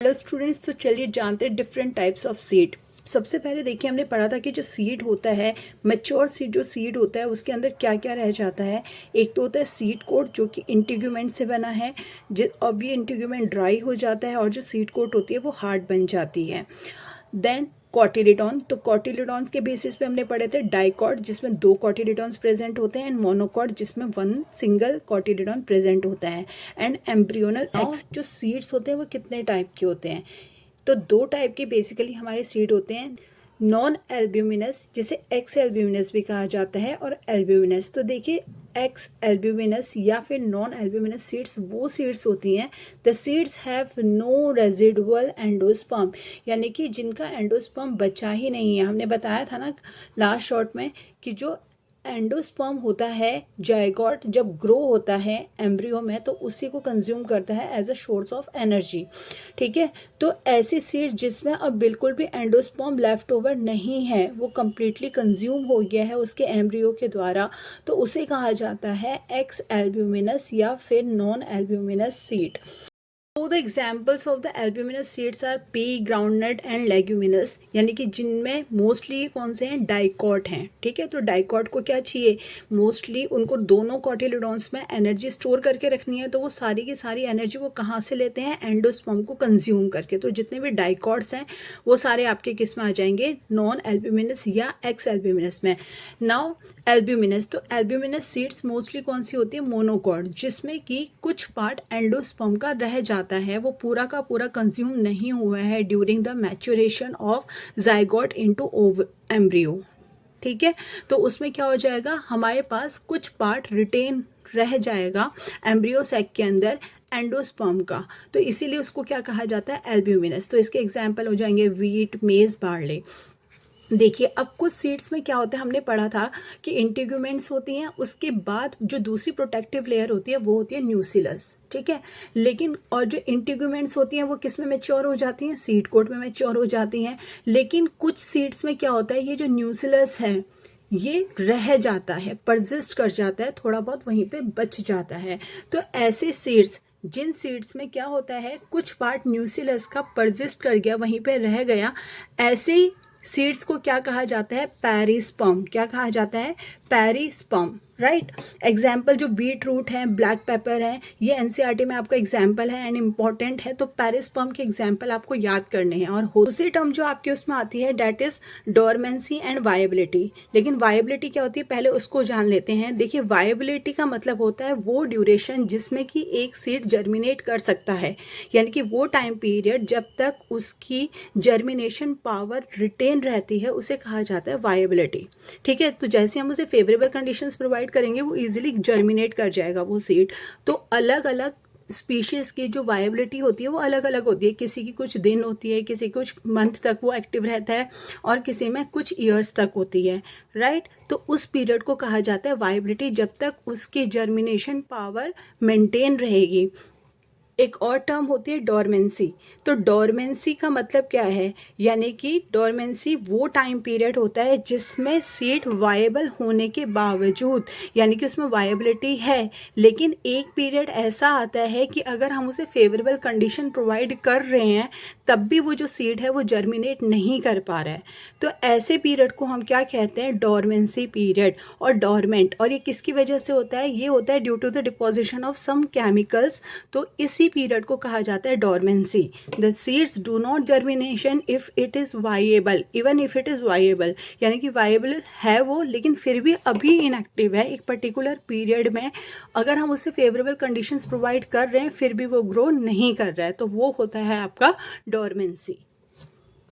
Hello students, तो चलिए जानते हैं डिफरेंट टाइप्स ऑफ सीड। सबसे पहले देखिए, हमने पढ़ा था कि जो सीड होता है, मैच्योर सीड जो सीड होता है उसके अंदर क्या क्या रह जाता है। एक तो होता है सीड कोट जो कि इंटीग्यूमेंट से बना है, अब ये इंटीग्यूमेंट ड्राई हो जाता है और जो सीड कोट होती है वो हार्ड बन जाती है। देन कॉटिलिडॉन, तो कॉटिलिडॉन्स के बेसिस पे हमने पढ़े थे डाइकॉट जिसमें 2 कॉटिलिडॉन्स प्रेजेंट होते हैं, एंड मोनोकॉट जिसमें 1 सिंगल कॉटिलिडॉन प्रेजेंट होता है, एंड एम्ब्रियोनल एक्स। जो सीड्स होते हैं वो कितने टाइप के होते हैं, तो 2 टाइप के बेसिकली हमारे सीड होते हैं, नॉन एल्ब्यूमिनस जिसे एक्स एल्ब्यूमिनस भी कहा जाता है, और एल्ब्यूमिनस। तो देखिए, एक्स एल्ब्यूमिनस या फिर नॉन एल्ब्यूमिनस सीड्स वो सीड्स होती हैं the seeds have no residual endosperm, यानी कि जिनका एंडोस्पर्म बचा ही नहीं है। हमने बताया था ना लास्ट शॉर्ट में कि जो एंडोस्पर्म होता है जायगोट जब ग्रो होता है एम्ब्रियो में, तो उसी को कंज्यूम करता है as a source of energy. ठीक है, तो ऐसी सीड्स जिसमें अब बिल्कुल भी एंडोस्पर्म लेफ्ट ओवर नहीं है, वो कम्प्लीटली कंज्यूम हो गया है उसके एम्ब्रियो के द्वारा, तो उसे कहा जाता है एक्स एल्ब्यूमिनस या फिर non albuminous seed. So the examples of the albuminous seeds are pea, groundnut and leguminous, यानी कि जिनमें मोस्टली कौन से हैं, डाइकॉट हैं। ठीक है, तो डाइकॉट को क्या चाहिए, मोस्टली उनको दोनों कॉटिलिडॉन्स में एनर्जी स्टोर करके रखनी है, तो वो सारी की सारी एनर्जी वो कहाँ से लेते हैं, एंडोस्पर्म को कंज्यूम करके। तो जितने भी डाइकॉट्स हैं वो सारे आपके किस में आ जाएंगे, नॉन एल्ब्यूमिनस या एक्स एल्ब्यूमिनस में। नाउ एल्ब्यूमिनस, तो एल्ब्यूमिनस सीड्स मोस्टली कौन सी होती है, मोनोकॉट, जिसमें कि कुछ पार्ट एंडोस्पर्म का रह जाता है, वो पूरा का पूरा कंज्यूम नहीं हुआ है during the maturation of zygote into embryo. ठीक है, तो उसमें क्या हो जाएगा, हमारे पास कुछ पार्ट रिटेन रह जाएगा एम्ब्रियो सैक के अंदर एंडोस्पर्म का, तो इसीलिए उसको क्या कहा जाता है, एल्ब्यूमिनस। तो इसके एग्जाम्पल हो जाएंगे वीट, मेज, बार्ले। देखिए, अब कुछ सीड्स में क्या होता है, हमने पढ़ा था कि इंटीग्यूमेंट्स होती हैं, उसके बाद जो दूसरी प्रोटेक्टिव लेयर होती है वो होती है न्यूसिलस। ठीक है, लेकिन और जो इंटीग्यूमेंट्स होती हैं वो किस में मैच्योर हो जाती हैं, सीड कोट में मैच्योर हो जाती हैं। लेकिन कुछ सीड्स में क्या होता है, ये जो न्यूसिलस है ये रह जाता है, परसिस्ट कर जाता है, थोड़ा बहुत वहीं पे बच जाता है। तो ऐसे सीड्स, जिन सीड्स में क्या होता है, कुछ पार्ट न्यूसिलस का परसिस्ट कर गया, वहीं पे रह गया, ऐसे सीड्स को क्या कहा जाता है, पेरिस्पर्म। क्या कहा जाता है, पेरिस्पर्म। राइट, एग्जाम्पल जो बीट रूट है, ब्लैक पेपर है, ये एनसीईआरटी में आपका एग्जाम्पल है एंड इम्पॉर्टेंट है, तो पेरिस्पर्म के एग्जाम्पल आपको याद करने हैं। और दूसरी टर्म जो आपके उसमें आती है that is dormancy and viability. लेकिन वायबिलिटी क्या होती है, पहले उसको जान लेते हैं। देखिए, वायबिलिटी का मतलब होता है वो ड्यूरेशन जिसमें कि एक सीड जर्मिनेट कर सकता है, यानी कि वो टाइम पीरियड जब तक उसकी जर्मिनेशन पावर रिटेन रहती है, उसे कहा जाता है वायबिलिटी। ठीक है, तो जैसे हम उसे फेवरेबल कंडीशंस प्रोवाइड करेंगे वो इजीली जर्मिनेट कर जाएगा वो सीड। तो अलग अलग स्पीशीज़ की जो वायबिलिटी होती है वो अलग अलग होती है, किसी की कुछ दिन होती है, किसी कुछ मंथ तक वो एक्टिव रहता है, और किसी में कुछ ईयर्स तक होती है। राइट, तो उस पीरियड को कहा जाता है वायबिलिटी, जब तक उसकी जर्मिनेशन पावर मेंटेन रहेगी। एक और टर्म होती है डोरमेंसी। तो डोरमेंसी का मतलब क्या है, यानी कि डोरमेंसी वो टाइम पीरियड होता है जिसमें सीड वायबल होने के बावजूद, यानी कि उसमें वायबिलिटी है, लेकिन एक पीरियड ऐसा आता है कि अगर हम उसे फेवरेबल कंडीशन प्रोवाइड कर रहे हैं तब भी वो जो सीड है वो जर्मिनेट नहीं कर पा रहा है। तो ऐसे पीरियड को हम क्या कहते हैं, डोरमेंसी पीरियड। और डोरमेंट, और ये किसकी वजह से होता है, ये होता है due to the deposition of some chemicals, तो इसी पीरियड को कहा जाता है dormancy. The seeds do not germination if it is viable, even if it is viable, यानी कि वाइएबल है वो, लेकिन फिर भी अभी इनएक्टिव है एक पर्टिकुलर पीरियड में, अगर हम उसे फेवरेबल कंडीशंस प्रोवाइड कर रहे हैं फिर भी वो ग्रो नहीं कर रहा है, तो वो होता है आपका डोरमेंसी।